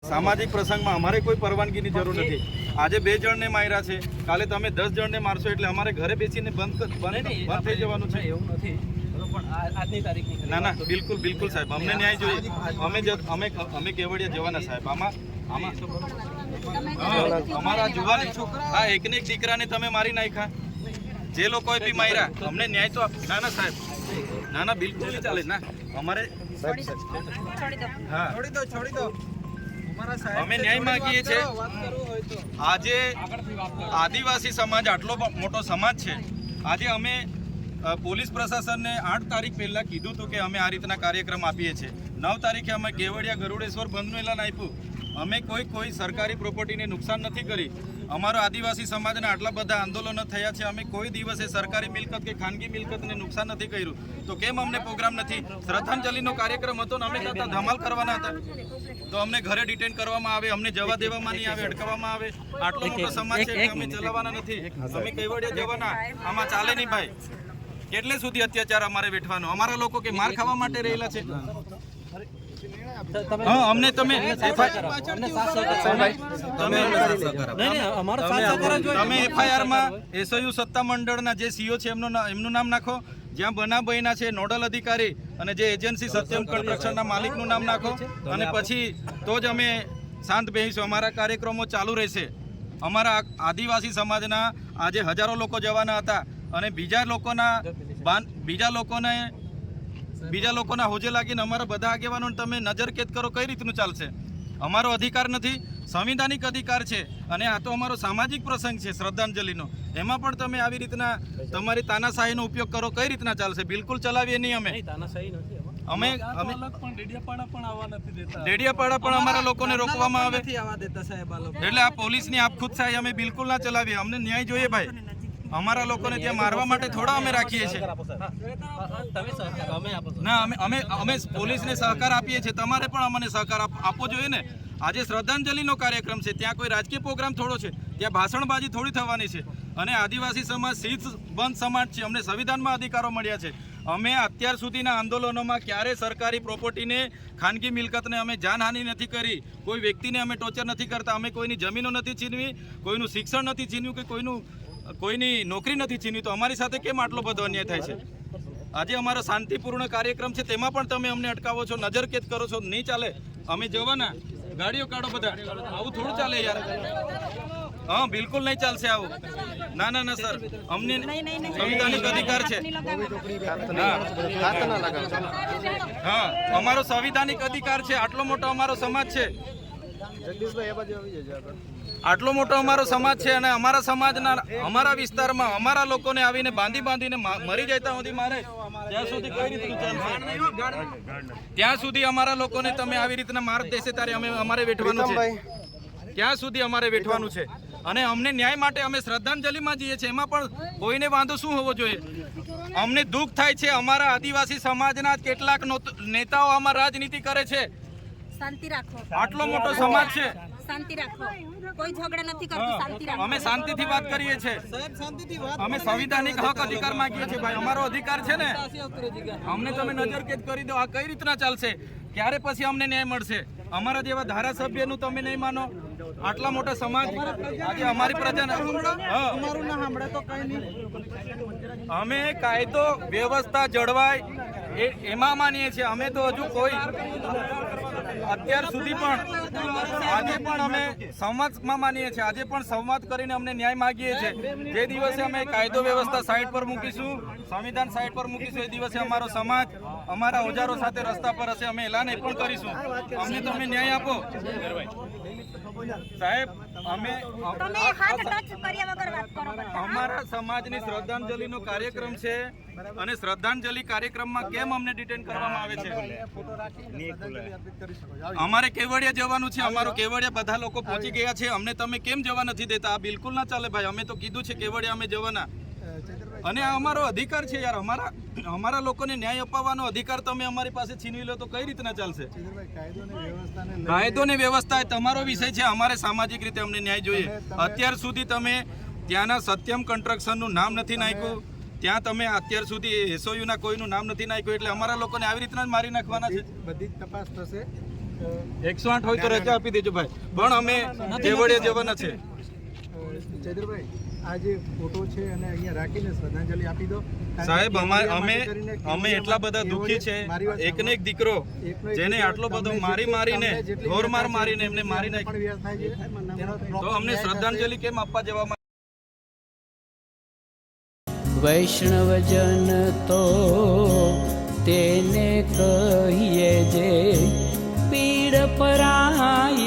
सामाजिक प्रसंग में अमारे कोई परवानगी की जरूर नहीं। आज 2 जण ने मार्या छे, काले तमे 10 जण ने मारशो एटले अमारे घरे बेसीने बंद थई जवानुं छे। एवुं नथी आजनी तारीखनी ना ना बिल्कुल बिल्कुल साहेब अमने न्याय जोईए। अमे केवड़िया जवाना साहेब आमा अमारा जुवान आ एकने एक दीकराने तमे मारी नाख्या, जे लोकोए बी मार्या अमने न्याय तो ना ना साहेब ना ना बिल्कुल नहीं चाले ना अमारे छोड़ी दो અમે ન્યાય માંગીએ છીએ। આજે આદિવાસી સમાજ આટલો મોટો સમાજ છે, આજે અમે પોલીસ પ્રશાસનને 8 તારીખ પહેલા કીધું હતું કે અમે આ રીતના કાર્યક્રમ આપીએ છીએ। 9 તારીખે અમે કેવડિયા ગરુડેશ્વર બંધનું એલાન આપ્યું। અમે કોઈ સરકારી પ્રોપર્ટીને નુકસાન નથી કરી। અમારો આદિવાસી સમાજના આટલા બધા આંદોલનો થયા છે, અમે કોઈ દિવસે સરકારી મિલકત કે ખાનગી મિલકતને નુકસાન નથી કર્યું। તો કેમ અમને પ્રોગ્રામ નથી? શ્રદ્ધાંજલિનો કાર્યક્રમ હતો ને અમે કરતા ધમાલ કરવાના હતા તો અમને ઘરે ડિટેન કરવામાં આવે, અમને જવા દેવામાં નહીં આવે, અટકાવવામાં આવે। આટલો મોટો સમાજ છે કે અમે ચલાવવાના નથી, અમે કેવડિયા જવાના, આમાં ચાલે નહીં ભાઈ। કેટલે સુધી અત્યાચાર અમારે વેઠવાનો? અમારા લોકો કે માર ખાવા માટે રહેલા છે? हाँ हमने तमे एफआईआर में एसयू सत्ता मंडळना जे सीओ छे एमनुं नाम नाखो, ज्यां बनाव बन्या छे नोडल अधिकारी अने जे एजेंसी सत्यम कंस्ट्रक्शनना मालिकनुं नाम नाखो अने पछी तो ज अमे शांत बेसीशुं। अमारा कार्यक्रमो चालू रहेशे। अमारा आदिवासी समाजना आजे हजारों लोको जवाना हता अने बीजा लोकोना होजे लागीने अमारा बधा आगेवानोने तमे नजरकेद करो, कई रीतनुं चालशे? अमारो अधिकार नथी, संविधानिक अधिकार छे अने आ तो अमारो सामाजिक प्रसंग छे श्रद्धांजलिनो, एमां पण तमे आवी रीतना तमारी तानाशाहीनो उपयोग करो, कई रीतना चालशे? बिल्कुल चलावीए नहीं। અમે ડેડિયાપાડા પણ અમારા લોકોને રોકવામાં આવે એટલે આ પોલીસની આપખુદશાહી અમે બિલકુલ ના ચલાવીએ। અમને ન્યાય જોઈએ ભાઈ। અમારા લોકોને ત્યાં મારવા માટે થોડા અમે રાખીએ છીએ ના, અમે પોલીસને સહકાર આપીએ છીએ, તમારે પણ અમને સહકાર આપવો જોઈએ ને। આજે શ્રદ્ધાંજલિનો કાર્યક્રમ છે, ત્યાં કોઈ રાજકીય પ્રોગ્રામ થોડો છે, ત્યાં ભાષણબાજી થોડી થવાની છે। અને આદિવાસી સમાજ શીત બંધ સમાજ છે, અમને સંવિધાનમાં अधिकारो મળ્યા છે। અમે અત્યાર સુધીના આંદોલનોમાં ક્યારે સરકારી પ્રોપર્ટીને ખાનગી મિલકતને અમે જાનહાનિ નથી કરી, કોઈ વ્યક્તિને અમે ટોર્ચર નથી કરતા, અમે કોઈની જમીનો નથી છીનવી, કોઈનું શિક્ષણ નથી છીન્યું કે કોઈની નોકરી નથી છીનવી। તો અમારી સાથે કેમ આટલો બધો અન્યાય થાય છે? આજે અમારો શાંતિપૂર્ણ કાર્યક્રમ છે, તેમાં પણ તમે અમને અટકાવો છો, નજરકેદ કરો છો, નહીં ચાલે। અમે જવાના, ગાડીઓ કાઢો બધા, આવું થોડું ચાલે યાર। हाँ बिल्कुल नहीं चलशे आवुं। ना ना ना सर, अमने संविधानिक अधिकार छे। हाँ अमारो संविधानिक अधिकार छे, आटलो मोटो अमारो समाज छे, आटलो मोटो अमारो समाज छे अने अमारा समाजना अमारा विस्तारमां अमारा लोकोने आवीने बांधीने मरी जता सुधी मारे त्यां सुधी कई रीतनुं चालशे? त्यां सुधी अमारा लोकोने तमे आवी रीतना मार देशे त्यारे अमारे वेठवानुं छे, ત્યાં સુધી અમારે વેઠવાનું છે। અને અમને ન્યાય માટે અમે શ્રદ્ધાંજલિમાં જઈએ છીએ, એમાં પણ કોઈને વાંધો શું હોવો જોઈએ? અમને દુઃખ થાય છે, અમારા આદિવાસી સમાજના કેટલાક નેતાઓ આમાં રાજનીતિ કરે છે। શાંતિ રાખો, આટલો મોટો સમાજ છે, શાંતિ રાખો, કોઈ ઝઘડા નથી કરતો, શાંતિ રાખો। અમે શાંતિથી વાત કરીએ છીએ, અમે સંવિધાનિક હક અધિકાર માંગીએ છીએ ભાઈ। અમારો અધિકાર છે ને, અમને તમે નજરકેદ કરી દો, આ કઈ રીતના ચાલશે? ક્યારે પછી અમને ન્યાય મળશે? અમારા જેવા ધારાસભ્યનું તમે નહીં માનો, આટલા મોટા સમાજ આજે અમારી પ્રજાને અમે કાયદો વ્યવસ્થા જળવાય એમાં માનીએ છીએ। અમે તો હજુ કોઈ અત્યાર સુધી પણ આજે પણ અમે સંવાદમાં માનીએ છીએ, આજે પણ સંવાદ કરીને અમને ન્યાય માગીએ છીએ। જે દિવસે અમે કાયદો વ્યવસ્થા સાઈડ પર મૂકીશું, સંવિધાન સાઈડ પર મૂકીશું, એ દિવસે અમારો સમાજ અમારા ઓજારો સાથે રસ્તા પર હશે। અમે એલાન એ પણ કરીશું, અમને તમે ન્યાય આપો સાહેબ। અમે અમારા સમાજની શ્રદ્ધાંજલિનો કાર્યક્રમ છે અને શ્રદ્ધાંજલિ કાર્યક્રમમાં કેમ અમને ડિટેન કરવામાં આવે છે? અમારે કેવડિયા જવાનું છે, અમારો કેવડિયા બધા લોકો પહોંચી ગયા છે, અમને તમે કેમ જવા નથી દેતા? આ બિલકુલ ના ચાલે ભાઈ। અમે તો કીધું છે કેવડિયા અમે જવાના અને આ અમારો અધિકાર છે યાર। અમારા લોકોને ન્યાય અપાવવાનો અધિકાર તમે અમારી પાસે છીનવી લો તો કઈ રીતના ચાલશે? કાયદો ને વ્યવસ્થા એ તમારો વિષય છે, અમારે સામાજિક રીતે અમને ન્યાય જોઈએ। અત્યાર સુધી તમે ત્યાંના સત્યમ કન્સ્ટ્રક્શનનું નામ નથી નાખ્યું, ત્યાં તમે અત્યાર સુધી એસઓયુના કોઈનું નામ નથી નાખ્યું, એટલે અમારા લોકોને આવી રીતના જ મારી નાખવાના છે। બધી તપાસ થશે 108 હોય તો રજા આપી દેજો ભાઈ, પણ અમે કેવડિયા જવાના છે. ચૈતરભાઈ, આ જે ફોટો છે અને અહીંયા રાખીને શ્રદ્ધાંજલિ આપી દો. સાહેબ અમે એટલા બધા દુઃખી છે. એકને એક દીકરો જેને આટલો બધો મારીને ઢોર મારીને એમને મારી નાખ્યો, તો અમને શ્રદ્ધાંજલિ કેમ આપવા જવામાં? વૈષ્ણવજન તો તેને કહીએ જે પીડ પરાય.